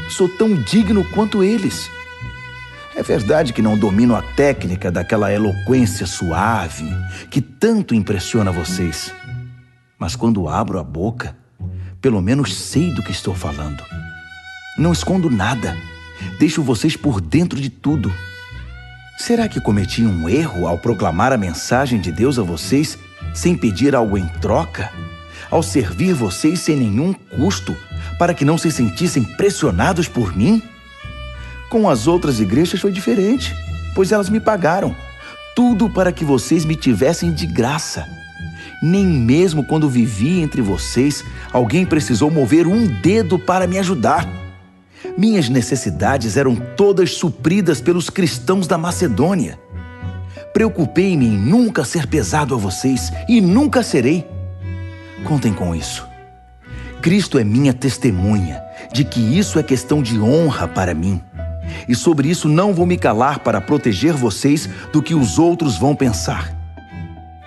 Sou tão digno quanto eles. É verdade que não domino a técnica daquela eloquência suave que tanto impressiona vocês. Mas quando abro a boca, pelo menos sei do que estou falando. Não escondo nada. Deixo vocês por dentro de tudo. Será que cometi um erro ao proclamar a mensagem de Deus a vocês sem pedir algo em troca? Ao servir vocês sem nenhum custo, para que não se sentissem pressionados por mim? Com as outras igrejas foi diferente, pois elas me pagaram. Tudo para que vocês me tivessem de graça. Nem mesmo quando vivi entre vocês, alguém precisou mover um dedo para me ajudar. Minhas necessidades eram todas supridas pelos cristãos da Macedônia. Preocupei-me em nunca ser pesado a vocês e nunca serei. Contem com isso. Cristo é minha testemunha de que isso é questão de honra para mim. E sobre isso não vou me calar para proteger vocês do que os outros vão pensar.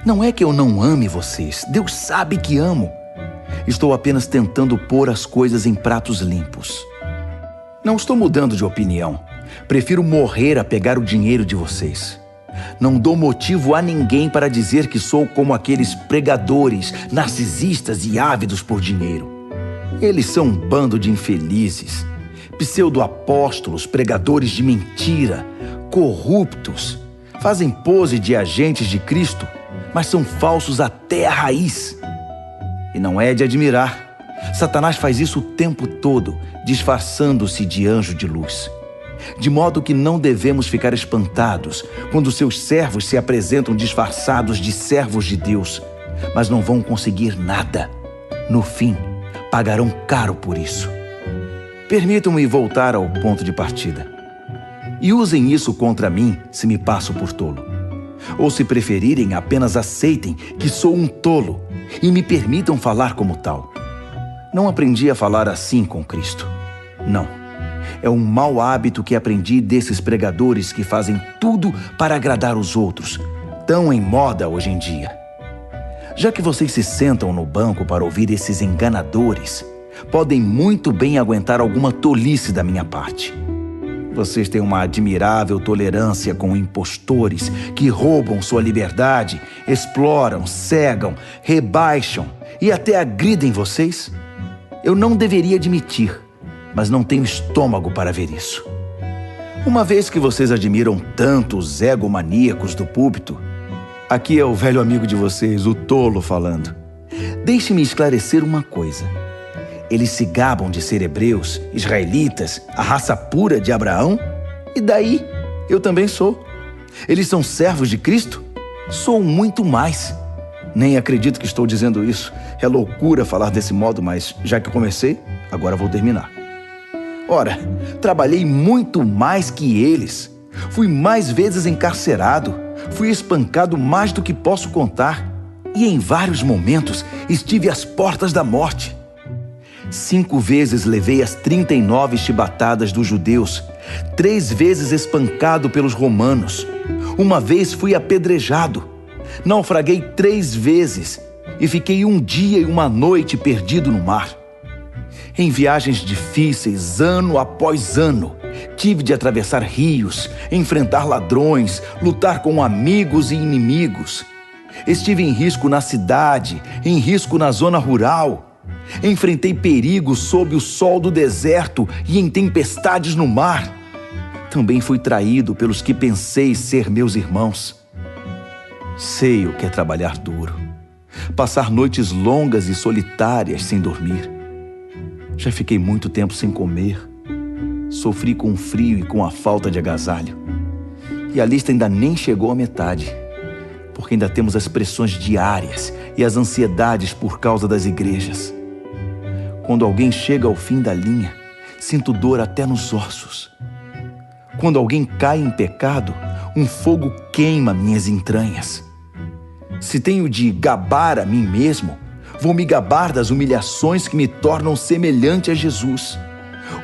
Não é que eu não ame vocês, Deus sabe que amo. Estou apenas tentando pôr as coisas em pratos limpos. Não estou mudando de opinião. Prefiro morrer a pegar o dinheiro de vocês. Não dou motivo a ninguém para dizer que sou como aqueles pregadores narcisistas e ávidos por dinheiro. Eles são um bando de infelizes, pseudo-apóstolos, pregadores de mentira, corruptos. Fazem pose de agentes de Cristo, mas são falsos até a raiz. E não é de admirar. Satanás faz isso o tempo todo, disfarçando-se de anjo de luz. De modo que não devemos ficar espantados quando seus servos se apresentam disfarçados de servos de Deus, mas não vão conseguir nada. No fim, pagarão caro por isso. Permitam-me voltar ao ponto de partida. E usem isso contra mim se me passo por tolo. Ou, se preferirem, apenas aceitem que sou um tolo e me permitam falar como tal. Não aprendi a falar assim com Cristo. Não. É um mau hábito que aprendi desses pregadores que fazem tudo para agradar os outros, tão em moda hoje em dia. Já que vocês se sentam no banco para ouvir esses enganadores, podem muito bem aguentar alguma tolice da minha parte. Vocês têm uma admirável tolerância com impostores que roubam sua liberdade, exploram, cegam, rebaixam e até agridem vocês. Eu não deveria admitir, mas não tenho estômago para ver isso. Uma vez que vocês admiram tanto os egomaníacos do púlpito, aqui é o velho amigo de vocês, o tolo, falando. Deixe-me esclarecer uma coisa. Eles se gabam de ser hebreus, israelitas, a raça pura de Abraão? E daí? Eu também sou. Eles são servos de Cristo? Sou muito mais. Nem acredito que estou dizendo isso. É loucura falar desse modo, mas já que comecei, agora vou terminar. Ora, trabalhei muito mais que eles. Fui mais vezes encarcerado. Fui espancado mais do que posso contar. E em vários momentos estive às portas da morte. 5 vezes levei as 39 chibatadas dos judeus, 3 vezes espancado pelos romanos. Uma vez fui apedrejado. Naufraguei 3 vezes e fiquei 1 dia e 1 noite perdido no mar. Em viagens difíceis, ano após ano, tive de atravessar rios, enfrentar ladrões, lutar com amigos e inimigos. Estive em risco na cidade, em risco na zona rural. Enfrentei perigos sob o sol do deserto e em tempestades no mar. Também fui traído pelos que pensei ser meus irmãos. Sei o que é trabalhar duro, passar noites longas e solitárias sem dormir. Já fiquei muito tempo sem comer. Sofri com o frio e com a falta de agasalho. E a lista ainda nem chegou à metade, porque ainda temos as pressões diárias e as ansiedades por causa das igrejas. Quando alguém chega ao fim da linha, sinto dor até nos ossos. Quando alguém cai em pecado, um fogo queima minhas entranhas. Se tenho de gabar a mim mesmo, vou me gabar das humilhações que me tornam semelhante a Jesus.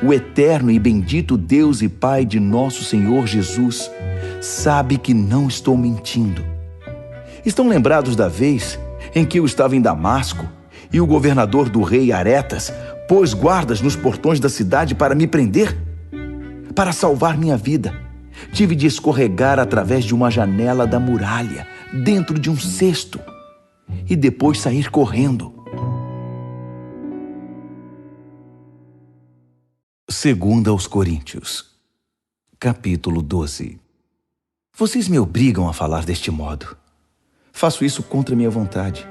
O eterno e bendito Deus e Pai de nosso Senhor Jesus sabe que não estou mentindo. Estão lembrados da vez em que eu estava em Damasco e o governador do rei Aretas pôs guardas nos portões da cidade para me prender? Para salvar minha vida, tive de escorregar através de uma janela da muralha, dentro de um cesto, e depois sair correndo. 2 aos Coríntios, capítulo 12. Vocês me obrigam a falar deste modo. Faço isso contra minha vontade.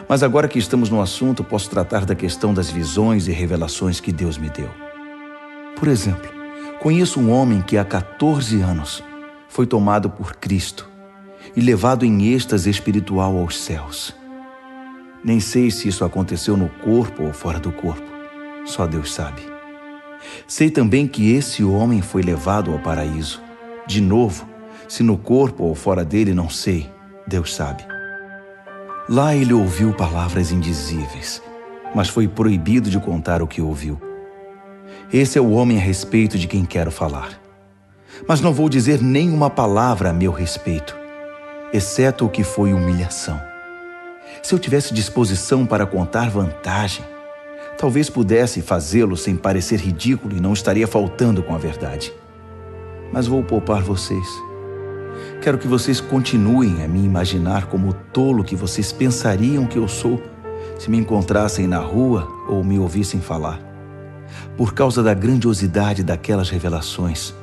Mas agora que estamos no assunto, posso tratar da questão das visões e revelações que Deus me deu. Por exemplo, conheço um homem que há 14 anos foi tomado por Cristo e levado em êxtase espiritual aos céus. Nem sei se isso aconteceu no corpo ou fora do corpo. Só Deus sabe. Sei também que esse homem foi levado ao paraíso. De novo, se no corpo ou fora dele, não sei. Deus sabe. Lá ele ouviu palavras indizíveis, mas foi proibido de contar o que ouviu. Esse é o homem a respeito de quem quero falar. Mas não vou dizer nenhuma palavra a meu respeito, exceto o que foi humilhação. Se eu tivesse disposição para contar vantagem, talvez pudesse fazê-lo sem parecer ridículo e não estaria faltando com a verdade. Mas vou poupar vocês. Quero que vocês continuem a me imaginar como o tolo que vocês pensariam que eu sou se me encontrassem na rua ou me ouvissem falar. Por causa da grandiosidade daquelas revelações,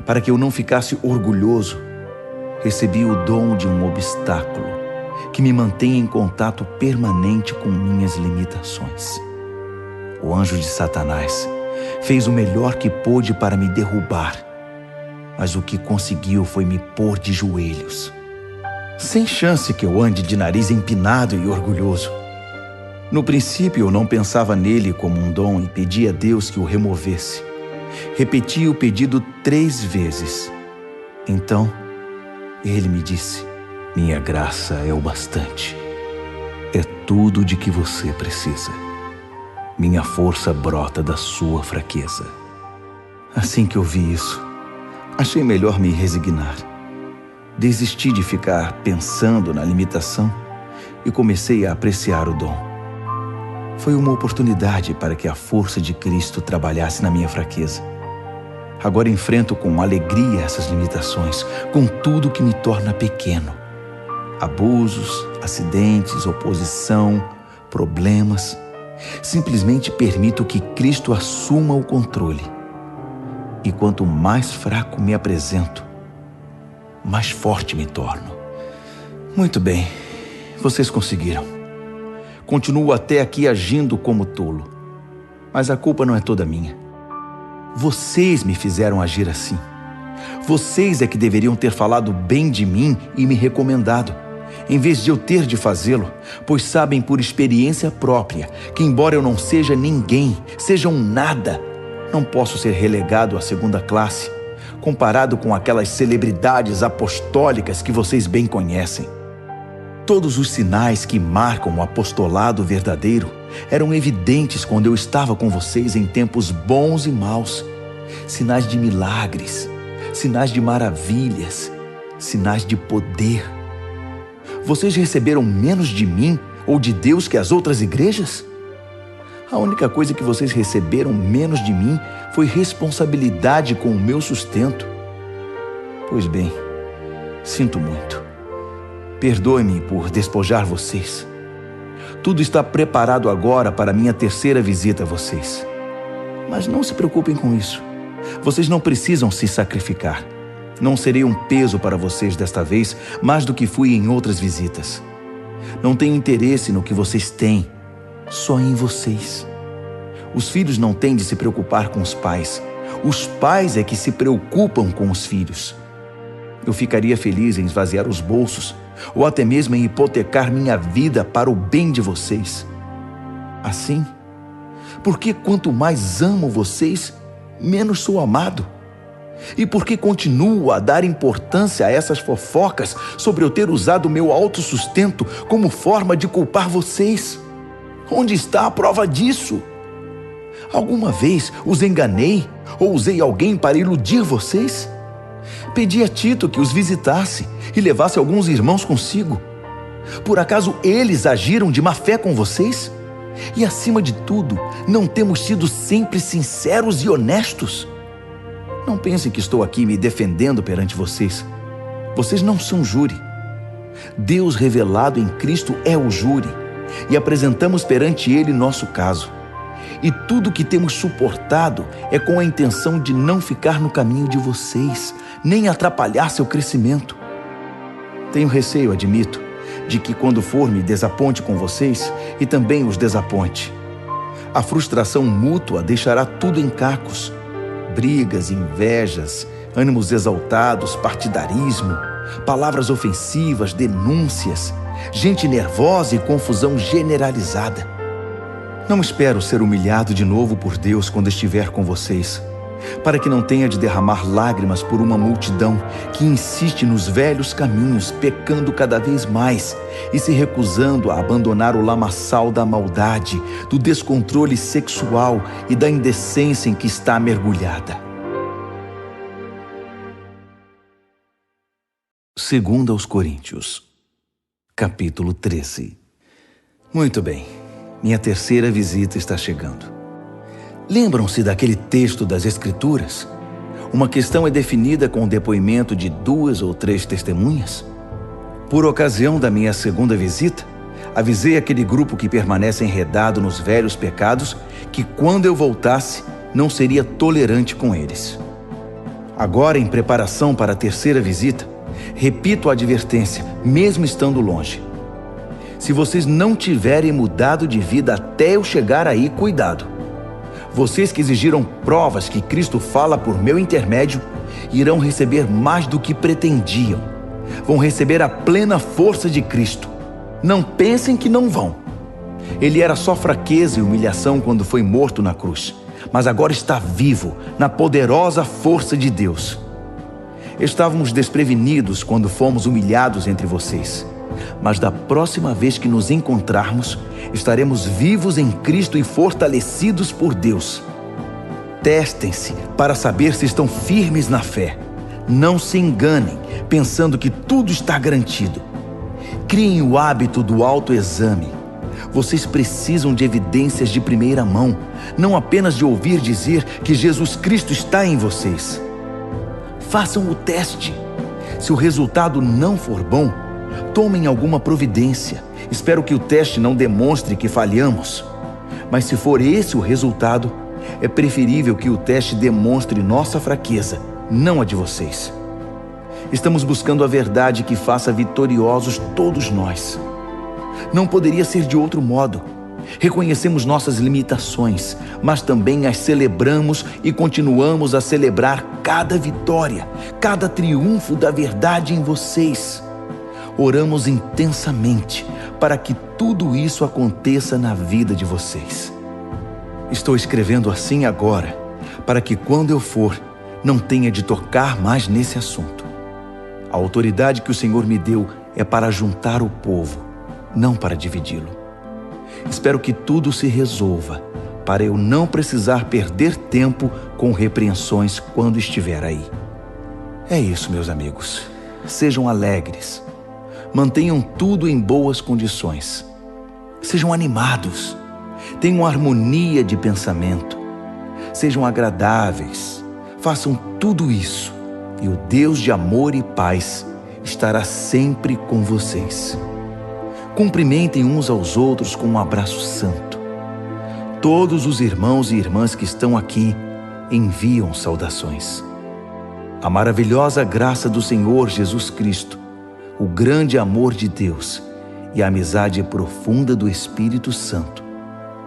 para que eu não ficasse orgulhoso, recebi o dom de um obstáculo que me mantém em contato permanente com minhas limitações. O anjo de Satanás fez o melhor que pôde para me derrubar, mas o que conseguiu foi me pôr de joelhos. Sem chance que eu ande de nariz empinado e orgulhoso. No princípio, eu não pensava nele como um dom e pedia a Deus que o removesse. Repeti o pedido 3 vezes. Então, ele me disse: minha graça é o bastante. É tudo de que você precisa. Minha força brota da sua fraqueza. Assim que eu vi isso, achei melhor me resignar. Desisti de ficar pensando na limitação e comecei a apreciar o dom. Foi uma oportunidade para que a força de Cristo trabalhasse na minha fraqueza. Agora enfrento com alegria essas limitações, com tudo que me torna pequeno. Abusos, acidentes, oposição, problemas. Simplesmente permito que Cristo assuma o controle. E quanto mais fraco me apresento, mais forte me torno. Muito bem, vocês conseguiram. Continuo até aqui agindo como tolo. Mas a culpa não é toda minha. Vocês me fizeram agir assim. Vocês é que deveriam ter falado bem de mim e me recomendado, em vez de eu ter de fazê-lo, pois sabem por experiência própria que, embora eu não seja ninguém, seja um nada, não posso ser relegado à segunda classe, comparado com aquelas celebridades apostólicas que vocês bem conhecem. Todos os sinais que marcam o apostolado verdadeiro eram evidentes quando eu estava com vocês em tempos bons e maus. Sinais de milagres, sinais de maravilhas, sinais de poder. Vocês receberam menos de mim ou de Deus que as outras igrejas? A única coisa que vocês receberam menos de mim foi responsabilidade com o meu sustento. Pois bem, sinto muito. Perdoe-me por despojar vocês. Tudo está preparado agora para minha 3ª visita a vocês. Mas não se preocupem com isso. Vocês não precisam se sacrificar. Não serei um peso para vocês desta vez, mais do que fui em outras visitas. Não tenho interesse no que vocês têm, só em vocês. Os filhos não têm de se preocupar com os pais. Os pais é que se preocupam com os filhos. Eu ficaria feliz em esvaziar os bolsos, ou até mesmo em hipotecar minha vida para o bem de vocês. Assim, porque quanto mais amo vocês, menos sou amado. E porque continuo a dar importância a essas fofocas sobre eu ter usado meu autossustento como forma de culpar vocês. Onde está a prova disso? Alguma vez os enganei ou usei alguém para iludir vocês? Pedi a Tito que os visitasse e levasse alguns irmãos consigo. Por acaso eles agiram de má fé com vocês? E acima de tudo, não temos sido sempre sinceros e honestos? Não pensem que estou aqui me defendendo perante vocês. Vocês não são júri. Deus revelado em Cristo é o júri, e apresentamos perante Ele nosso caso. E tudo que temos suportado é com a intenção de não ficar no caminho de vocês, nem atrapalhar seu crescimento. Tenho receio, admito, de que quando for me desaponte com vocês e também os desaponte. A frustração mútua deixará tudo em cacos. Brigas, invejas, ânimos exaltados, partidarismo, palavras ofensivas, denúncias, gente nervosa e confusão generalizada. Não espero ser humilhado de novo por Deus quando estiver com vocês, para que não tenha de derramar lágrimas por uma multidão que insiste nos velhos caminhos, pecando cada vez mais e se recusando a abandonar o lamaçal da maldade, do descontrole sexual e da indecência em que está mergulhada. 2 aos Coríntios, capítulo 13. Muito bem, minha 3ª visita está chegando. Lembram-se daquele texto das Escrituras? Uma questão é definida com o depoimento de 2 ou 3 testemunhas. Por ocasião da minha 2ª visita, avisei aquele grupo que permanece enredado nos velhos pecados que quando eu voltasse, não seria tolerante com eles. Agora, em preparação para a 3ª visita, repito a advertência, mesmo estando longe. Se vocês não tiverem mudado de vida até eu chegar aí, cuidado. Vocês que exigiram provas que Cristo fala por meu intermédio, irão receber mais do que pretendiam. Vão receber a plena força de Cristo. Não pensem que não vão. Ele era só fraqueza e humilhação quando foi morto na cruz, mas agora está vivo na poderosa força de Deus. Estávamos desprevenidos quando fomos humilhados entre vocês, mas da próxima vez que nos encontrarmos, estaremos vivos em Cristo e fortalecidos por Deus. Testem-se para saber se estão firmes na fé. Não se enganem, pensando que tudo está garantido. Criem o hábito do autoexame. Vocês precisam de evidências de primeira mão, não apenas de ouvir dizer que Jesus Cristo está em vocês. Façam o teste. Se o resultado não for bom, tomem alguma providência. Espero que o teste não demonstre que falhamos. Mas se for esse o resultado, é preferível que o teste demonstre nossa fraqueza, não a de vocês. Estamos buscando a verdade que faça vitoriosos todos nós. Não poderia ser de outro modo. Reconhecemos nossas limitações, mas também as celebramos e continuamos a celebrar cada vitória, cada triunfo da verdade em vocês. Oramos intensamente para que tudo isso aconteça na vida de vocês. Estou escrevendo assim agora, para que quando eu for, não tenha de tocar mais nesse assunto. A autoridade que o Senhor me deu é para juntar o povo, não para dividi-lo. Espero que tudo se resolva, para eu não precisar perder tempo com repreensões quando estiver aí. É isso, meus amigos. Sejam alegres. Mantenham tudo em boas condições. Sejam animados. Tenham harmonia de pensamento. Sejam agradáveis. Façam tudo isso, e o Deus de amor e paz estará sempre com vocês. Cumprimentem uns aos outros com um abraço santo. Todos os irmãos e irmãs que estão aqui enviam saudações. A maravilhosa graça do Senhor Jesus Cristo, o grande amor de Deus e a amizade profunda do Espírito Santo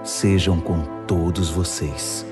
sejam com todos vocês.